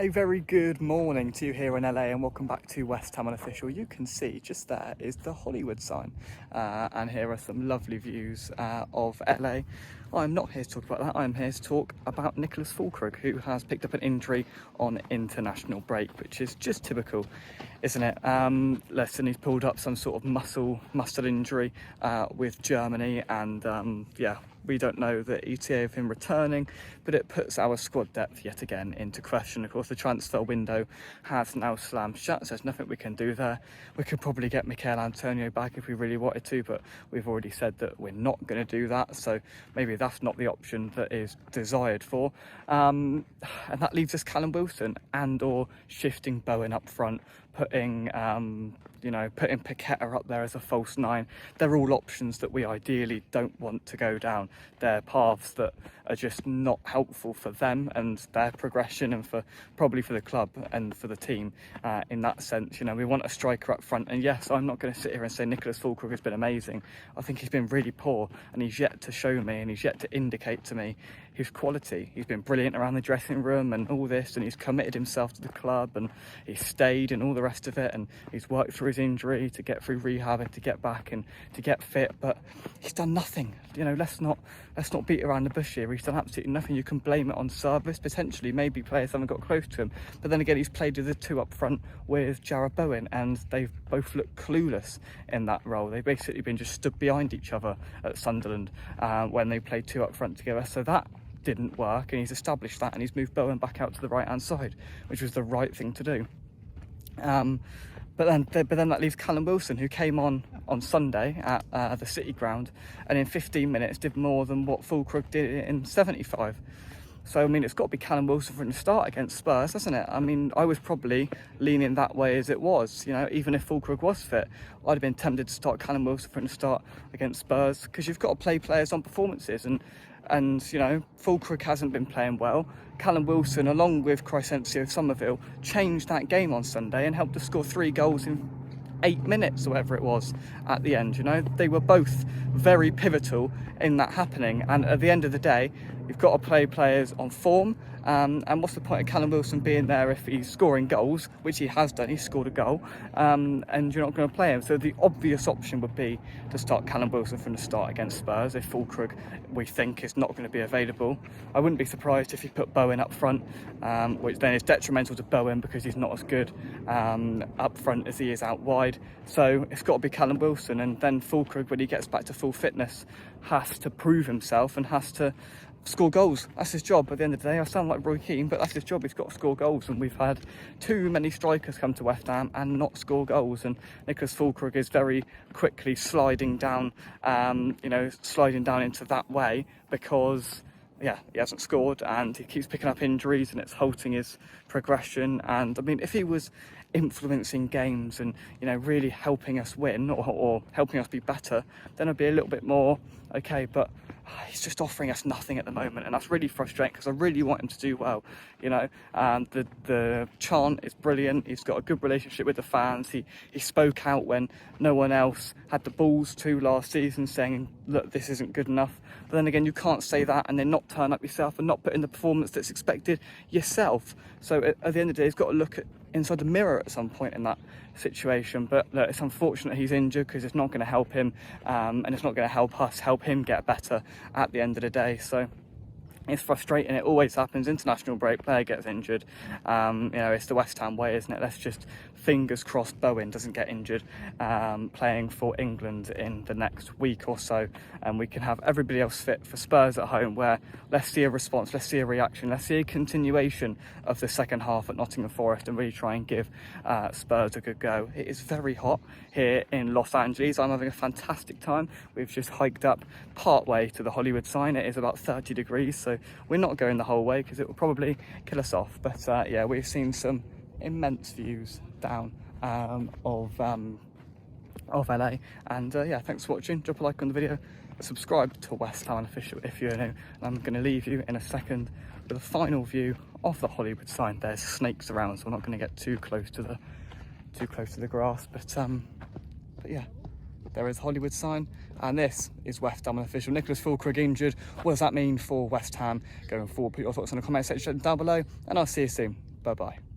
A very good morning to you here in LA and welcome back to West Ham Unofficial. You can see just there is the Hollywood sign and here are some lovely views of LA. I'm not here to talk about that, I'm here to talk about Nicholas Füllkrug, who has picked up an injury on international break, which is just typical, isn't it? Listen, he's pulled up some sort of muscle injury with Germany and yeah, we don't know the ETA of him returning, but it puts our squad depth yet again into question. Of course, the transfer window has now slammed shut, so there's nothing we can do there. We could probably get Michail Antonio back if we really wanted to, but we've already said that we're not going to do that, so maybe that's not the option that is desired for. And that leaves us Callum Wilson and or shifting Bowen up front, putting Paqueta up there as a false nine. They're all options that we ideally don't want to go down. They're paths that are just not helpful for them and their progression and probably for the club and for the team in that sense. You know, we want a striker up front, and yes, I'm not going to sit here and say Nicholas Füllkrug has been amazing. I think he's been really poor and he's yet to show me and he's yet to indicate to me his quality. He's been brilliant around the dressing room and all this, and he's committed himself to the club and he's stayed and all the rest of it, and he's worked through his injury to get through rehab and to get back and to get fit, but he's done nothing. You know, let's not beat around the bush here. He's done absolutely nothing. You can blame it on service, potentially, maybe players haven't got close to him, but then again, he's played with the two up front with Jarrod Bowen and they've both looked clueless in that role. They've basically been just stood behind each other at Sunderland when they played two up front together, so that didn't work, and he's established that, and he's moved Bowen back out to the right hand side, which was the right thing to do. But then that leaves Callum Wilson, who came on Sunday at the City ground and in 15 minutes did more than what Fullkrug did in 75. So, I mean, it's got to be Callum Wilson from the start against Spurs, hasn't it? I mean, I was probably leaning that way as it was. You know, even if Fullkrug was fit, I'd have been tempted to start Callum Wilson from the start against Spurs, because you've got to play players on performances, and you know, Fullkrug hasn't been playing well. Callum Wilson, along with Crysencio Somerville, changed that game on Sunday and helped us score 3 goals in 8 minutes or whatever it was at the end. You know, they were both very pivotal in that happening, and at the end of the day, you've got to play players on form. And what's the point of Callum Wilson being there if he's scoring goals, which he has done? He's scored a goal, and you're not going to play him. So the obvious option would be to start Callum Wilson from the start against Spurs if Fullkrug, we think, is not going to be available. I wouldn't be surprised if he put Bowen up front, which then is detrimental to Bowen because he's not as good up front as he is out wide. So it's got to be Callum Wilson, and then Fullkrug, when he gets back to full fitness, has to prove himself and has to score goals. That's his job at the end of the day. I sound like Roy Keane, but that's his job. He's got to score goals, and we've had too many strikers come to West Ham and not score goals, and Nicholas Füllkrug is very quickly sliding down into that way because he hasn't scored and he keeps picking up injuries and it's halting his progression. And I mean, if he was influencing games and, you know, really helping us win or helping us be better, then I'd be a little bit more okay, but he's just offering us nothing at the moment, and that's really frustrating because I really want him to do well. You know, the chant is brilliant. He's got a good relationship with the fans. He spoke out when no one else had the balls to last season, saying, look, this isn't good enough. But then again, you can't say that and then not turn up yourself and not put in the performance that's expected yourself. So at the end of the day, he's got to look inside the mirror at some point in that situation. But look, it's unfortunate he's injured because it's not going to help him, and it's not going to help us help him get better at the end of the day. So it's frustrating. It always happens. International break, player gets injured. You know, it's the West Ham way, isn't it? Let's just fingers crossed Bowen doesn't get injured playing for England in the next week or so, and we can have everybody else fit for Spurs at home, where let's see a response, let's see a reaction, let's see a continuation of the second half at Nottingham Forest and really try and give Spurs a good go. It is very hot here in Los Angeles. I'm having a fantastic time. We've just hiked up part way to the Hollywood sign. It is about 30 degrees, so we're not going the whole way because it will probably kill us off. But yeah, we've seen some immense views down of LA, and yeah, thanks for watching. Drop a like on the video, subscribe to West Ham Unofficial if you're new, and I'm going to leave you in a second with a final view of the Hollywood sign. There's snakes around, so I'm not going to get too close to the grass, but yeah, there is Hollywood sign, and this is West Ham Unofficial. Nicholas Füllkrug injured. What does that mean for West Ham going forward? Put your thoughts in the comment section down below, and I'll see you soon. Bye bye.